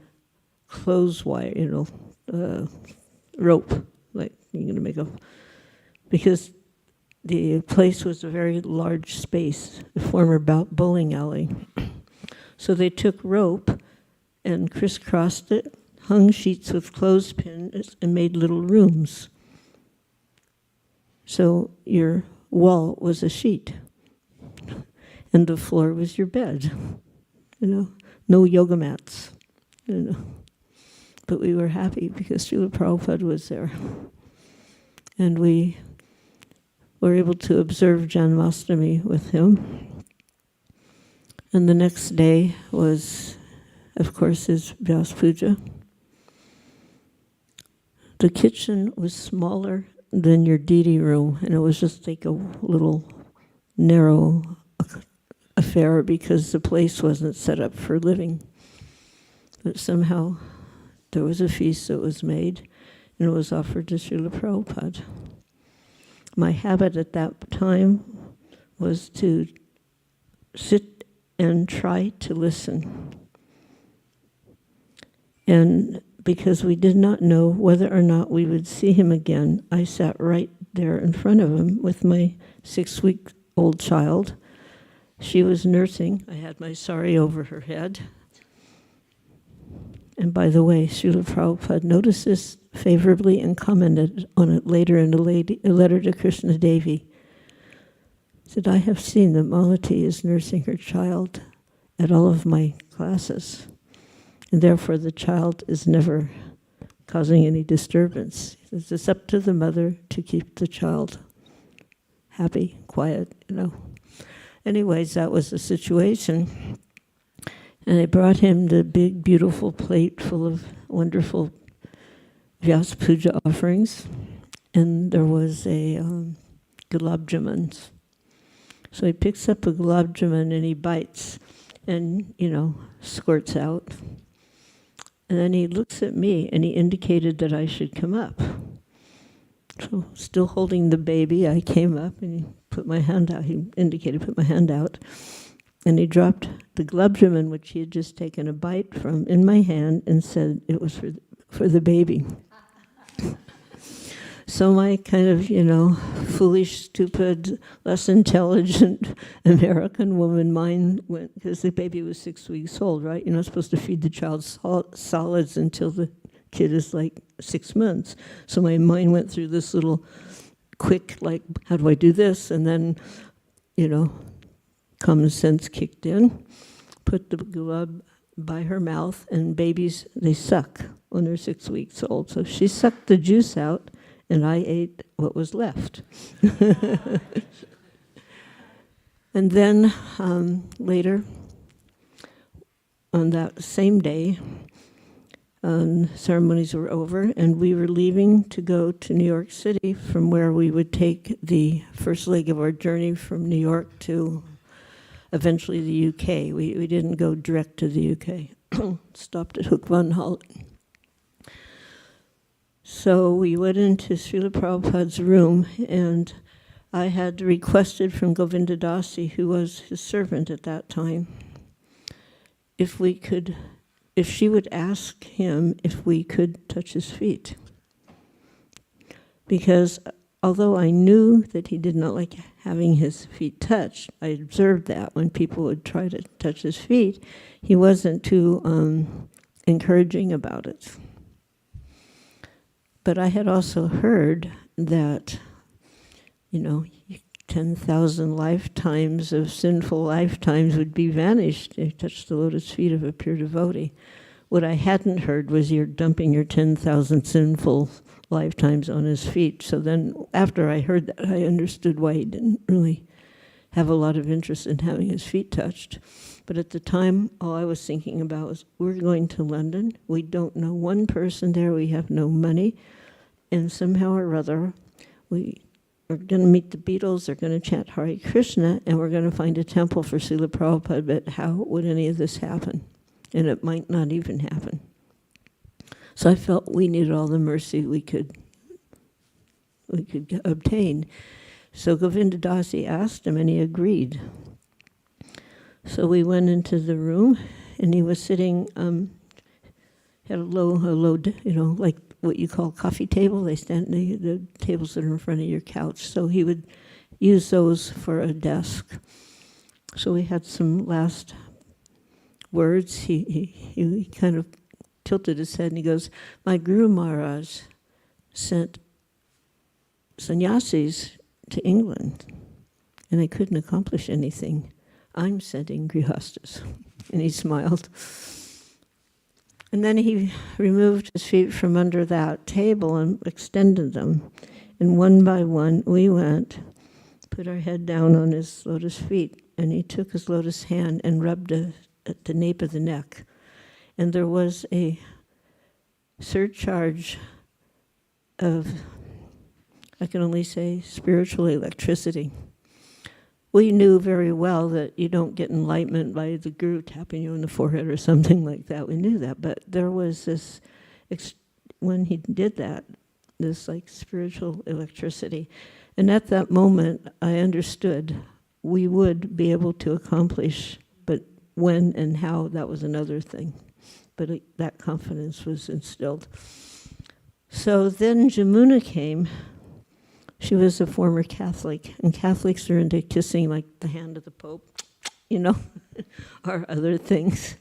clothes wire, rope, like you're going to make because the place was a very large space, a former bowling alley. So they took rope and crisscrossed it, hung sheets with clothespins, and made little rooms. So your wall was a sheet, and the floor was your bed. No yoga mats. But we were happy because Srila Prabhupada was there. And we were able to observe Janmashtami with him. And the next day was, of course, his Vyas Puja. The kitchen was smaller than your deity room, and it was just like a little narrow affair because the place wasn't set up for living. But somehow there was a feast that was made, and it was offered to Srila Prabhupada. My habit at that time was to sit and try to listen. because we did not know whether or not we would see him again, I sat right there in front of him with my 6-week-old child. She was nursing. I had my sari over her head. And by the way, Srila Prabhupada noticed this favorably and commented on it later in a letter to Krishna Devi. He said, I have seen that Malati is nursing her child at all of my classes, and therefore the child is never causing any disturbance. It's up to the mother to keep the child happy, quiet, Anyways, that was the situation. And I brought him the big, beautiful plate full of wonderful Vyas Puja offerings. And there was a gulab jamans. So he picks up a gulab jamun and he bites and, squirts out. And then he looks at me and he indicated that I should come up. So still holding the baby, I came up and he put my hand out. He indicated, put my hand out. And he dropped the gulab jamun, which he had just taken a bite from, in my hand and said it was for the baby. So my kind of, foolish, stupid, less intelligent American woman mind went, because the baby was 6 weeks old, right? You're not supposed to feed the child solids until the kid is like 6 months. So my mind went through this little quick, like, how do I do this? And then, common sense kicked in, put the gulab by her mouth, and babies, they suck when they're 6 weeks old. So she sucked the juice out, and I ate what was left. And then later, on that same day, ceremonies were over, and we were leaving to go to New York City, from where we would take the first leg of our journey from New York to eventually the UK. We didn't go direct to the UK. Stopped at Hook Van Hollen. So we went into Srila Prabhupada's room, and I had requested from Govinda Dasi, who was his servant at that time, if she would ask him if we could touch his feet. Because although I knew that he did not like having his feet touched, I observed that when people would try to touch his feet, he wasn't too encouraging about it. But I had also heard that, 10,000 lifetimes of sinful lifetimes would be vanished if you touched the lotus feet of a pure devotee. What I hadn't heard was you're dumping your 10,000 sinful lifetimes on his feet. So then after I heard that, I understood why he didn't really have a lot of interest in having his feet touched. But at the time, all I was thinking about was, we're going to London. We don't know one person there. We have no money. And somehow or other, we are going to meet the Beatles. They're going to chant Hare Krishna, and we're going to find a temple for Srila Prabhupada. But how would any of this happen? And it might not even happen. So I felt we needed all the mercy we could obtain. So Govinda Dasi asked him, and he agreed. So we went into the room, and he was sitting, had a low, like what you call coffee table. They stand, the tables that are in front of your couch. So he would use those for a desk. So we had some last words. He kind of tilted his head and he goes, my Guru Maharaj sent sannyasis to England and they couldn't accomplish anything. I'm sending grihastas. And he smiled. And then he removed his feet from under that table and extended them. And one by one we went, put our head down on his lotus feet, and he took his lotus hand and rubbed at the nape of the neck. And there was a surcharge of, I can only say, spiritual electricity. We knew very well that you don't get enlightenment by the guru tapping you on the forehead or something like that. We knew that, but there was this, when he did that, this like spiritual electricity. And at that moment, I understood we would be able to accomplish, but when and how, that was another thing. but that confidence was instilled. So then Jamuna came. She was a former Catholic, and Catholics are into kissing like the hand of the Pope, or other things.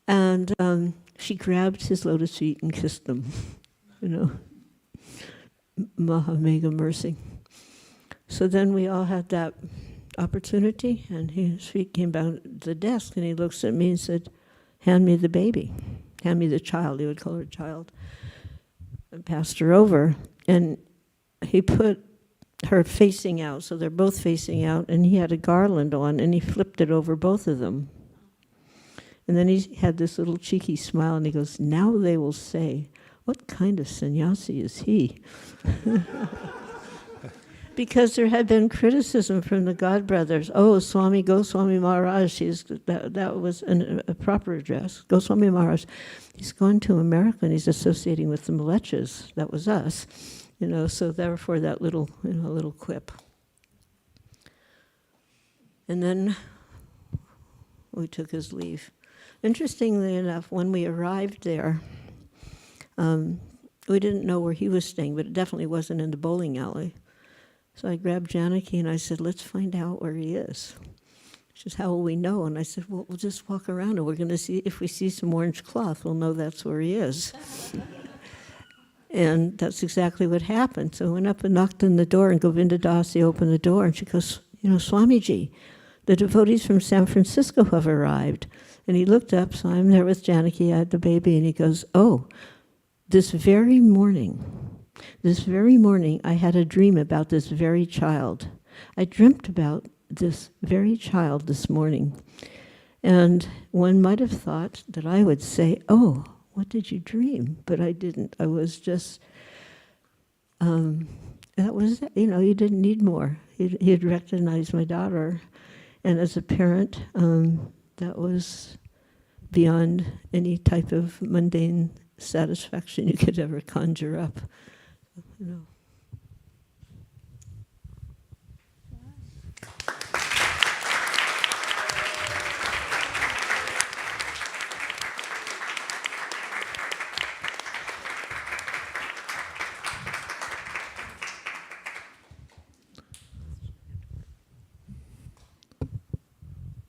And she grabbed his lotus feet and kissed them, Maha Mega Mercy. So then we all had that opportunity, and his feet came down the desk, and he looks at me and said, "Hand me the baby, hand me the child." He would call her child, and passed her over, and he put her facing out, so they're both facing out, and he had a garland on, and he flipped it over both of them. And then he had this little cheeky smile, and he goes, "Now they will say, what kind of sannyasi is he?" Because there had been criticism from the God brothers. "Oh, Swami Goswami Maharaj," that was a proper address. "Goswami Maharaj, he's gone to America and he's associating with the Mlechas." That was us, so therefore that little quip. And then we took his leave. Interestingly enough, when we arrived there, we didn't know where he was staying, but it definitely wasn't in the bowling alley. So I grabbed Janaki and I said, "Let's find out where he is." She says, "How will we know?" And I said, "Well, we'll just walk around and we're going to see, if we see some orange cloth, we'll know that's where he is." And that's exactly what happened. So I went up and knocked on the door, and Govinda Dasi opened the door, and she goes, "Swamiji, the devotees from San Francisco have arrived." And he looked up, so I'm there with Janaki, I had the baby, and he goes, "Oh, this very morning, I had a dream about this very child. I dreamt about this very child this morning." And one might have thought that I would say, "Oh, what did you dream?" But I didn't. I was just, that was, you didn't need more. He had recognized my daughter. And as a parent, that was beyond any type of mundane satisfaction you could ever conjure up.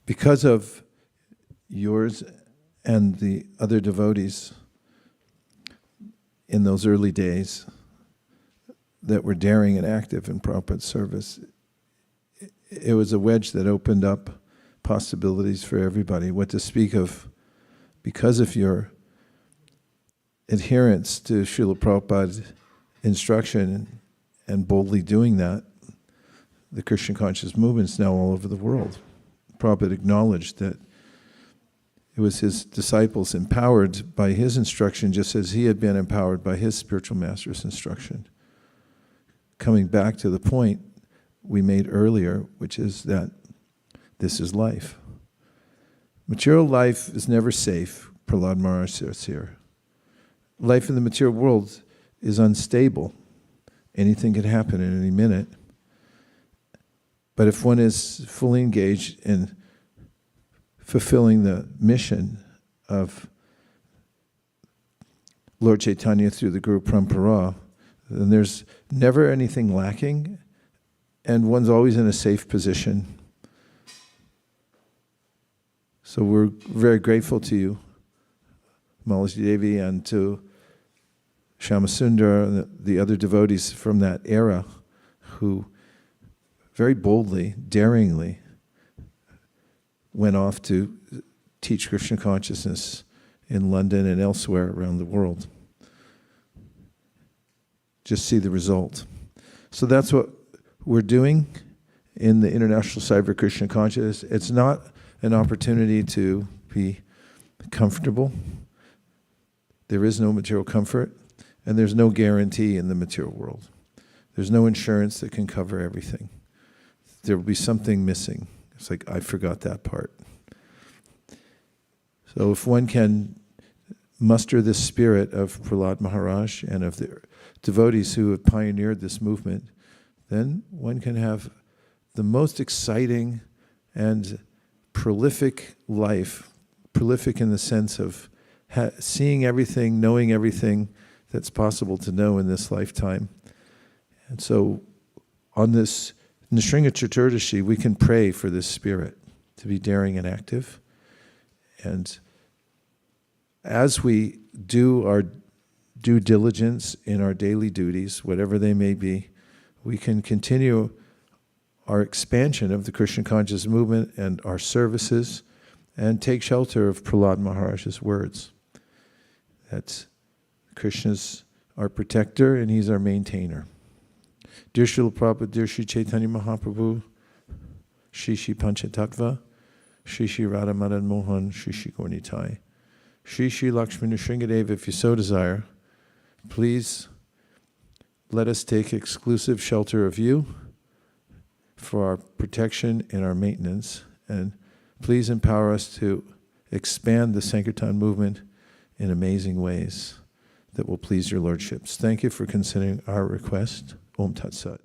Because of yours and the other devotees in those early days that were daring and active in Prabhupada's service, it was a wedge that opened up possibilities for everybody. What to speak of, because of your adherence to Srila Prabhupada's instruction and boldly doing that, the Krishna conscious movement is now all over the world. Prabhupada acknowledged that it was his disciples empowered by his instruction, just as he had been empowered by his spiritual master's instruction. Coming back to the point we made earlier, which is that this is life. Material life is never safe, Prahlad Maharaj says here. Life in the material world is unstable. Anything could happen at any minute. But if one is fully engaged in fulfilling the mission of Lord Chaitanya through the Guru Parampara, then there's never anything lacking, and one's always in a safe position. So we're very grateful to you, Malaji Devi, and to Shyamasundar and the other devotees from that era who very boldly, daringly went off to teach Krishna consciousness in London and elsewhere around the world. Just see the result. So that's what we're doing in the International Cyber Krishna Consciousness. It's not an opportunity to be comfortable. There is no material comfort, and there's no guarantee in the material world. There's no insurance that can cover everything. There will be something missing. It's like, I forgot that part. So if one can muster this spirit of Prahlad Maharaj and of the devotees who have pioneered this movement, then one can have the most exciting and prolific life, prolific in the sense of seeing everything, knowing everything that's possible to know in this lifetime. And so on this Nrsimha Chaturdashi, we can pray for this spirit to be daring and active. And as we do our due diligence in our daily duties, whatever they may be, we can continue our expansion of the Krishna conscious movement and our services, and take shelter of Prahlad Maharaj's words. That Krishna's our protector and he's our maintainer. Dear Srila Prabhupada, dear Sri Chaitanya Mahaprabhu, Shri Shri Panchatattva, Shri Shri Radha Madan Mohan, Shri Shri Gaurnitai, Shri Shri Lakshmi Nrsimhadev, if you so desire, please let us take exclusive shelter of you for our protection and our maintenance, and please empower us to expand the Sankirtan movement in amazing ways that will please your lordships. Thank you for considering our request. Om Tat Sat.